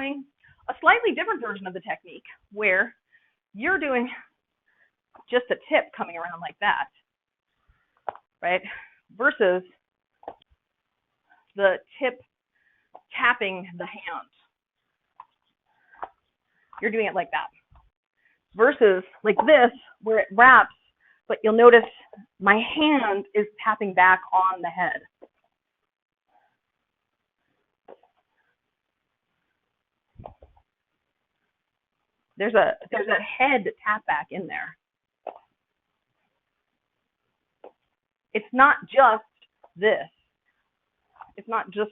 doing a slightly different version of the technique where you're doing just a tip coming around like that, right? Versus the tip tapping the hand. You're doing it like that. Versus like this, where it wraps, but you'll notice my hand is tapping back on the head. There's a head tap back in there. It's not just this. It's not just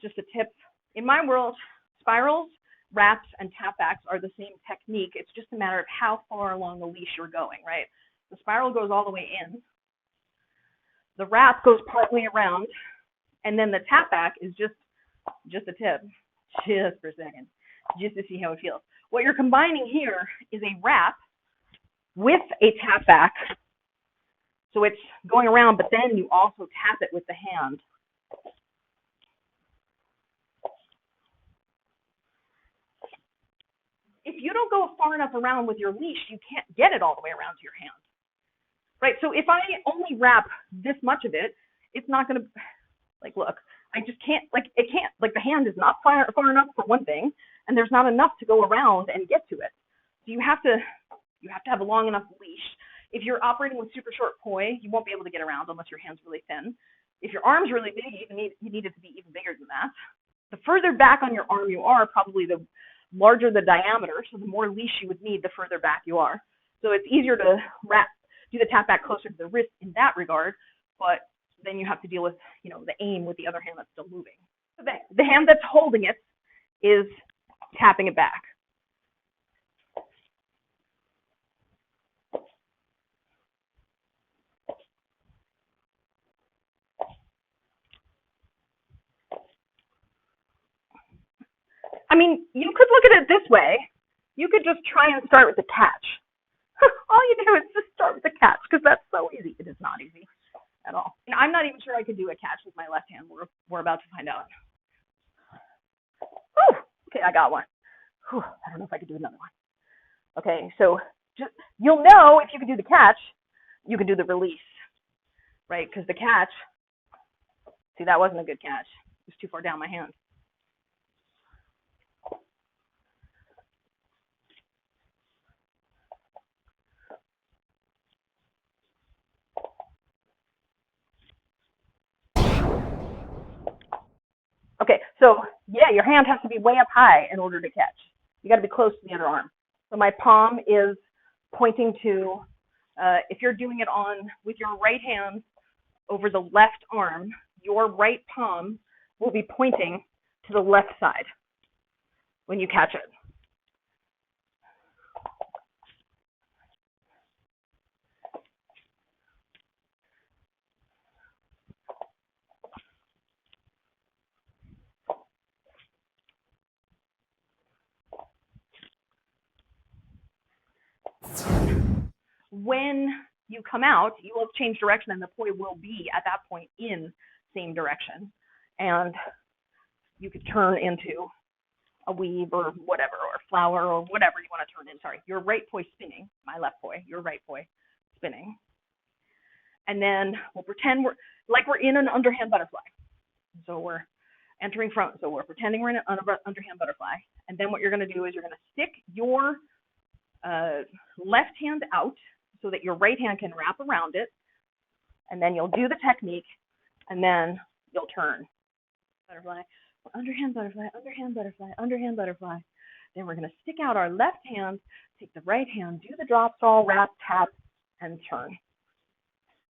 just a tip. In my world, spirals, wraps, and tapbacks are the same technique. It's just a matter of how far along the leash you're going, right? The spiral goes all the way in. The wrap goes partly around, and then the tapback is just a tip, just for a second, just to see how it feels. What you're combining here is a wrap with a tapback. So it's going around, but then you also tap it with the hand. If you don't go far enough around with your leash, you can't get it all the way around to your hand, right? So if I only wrap this much of it, it's not going to, like, look, I just can't, it can't, the hand is not far enough for one thing, and there's not enough to go around and get to it. So you have to have a long enough leash. If you're operating with super short poi, you won't be able to get around unless your hand's really thin. If your arm's really big, you need it to be even bigger than that. The further back on your arm you are, probably the larger the diameter, so the more leash you would need, the further back you are. So it's easier to do the tap back closer to the wrist in that regard, but then you have to deal with, the aim with the other hand that's still moving. So the hand that's holding it is tapping it back. I mean, you could look at it this way. You could just try and start with the catch. All you do is just start with the catch, because that's so easy. It is not easy at all. And I'm not even sure I could do a catch with my left hand. We're about to find out. Oh, okay, I got one. Whew, I don't know if I could do another one. Okay, so you'll know if you can do the catch, you can do the release, right? Because the catch, see, that wasn't a good catch. It was too far down my hand. Okay, so yeah, your hand has to be way up high in order to catch. You got to be close to the other arm. So my palm is pointing to, if you're doing it with your right hand over the left arm, your right palm will be pointing to the left side when you catch it. When you come out, you will change direction, and the poi will be at that point in same direction, and you could turn into a weave or whatever, or flower or whatever you want to turn in. Sorry, your right poi spinning, my left poi, your right poi spinning, and then we'll pretend we're in an underhand butterfly. So we're entering front, so we're pretending we're in an underhand butterfly, and then what you're going to do is you're going to stick your left hand out so that your right hand can wrap around it, and then you'll do the technique, and then you'll turn. Butterfly, underhand butterfly, underhand butterfly, underhand butterfly. Then we're going to stick out our left hand, take the right hand, do the drop stall, wrap, tap, and turn.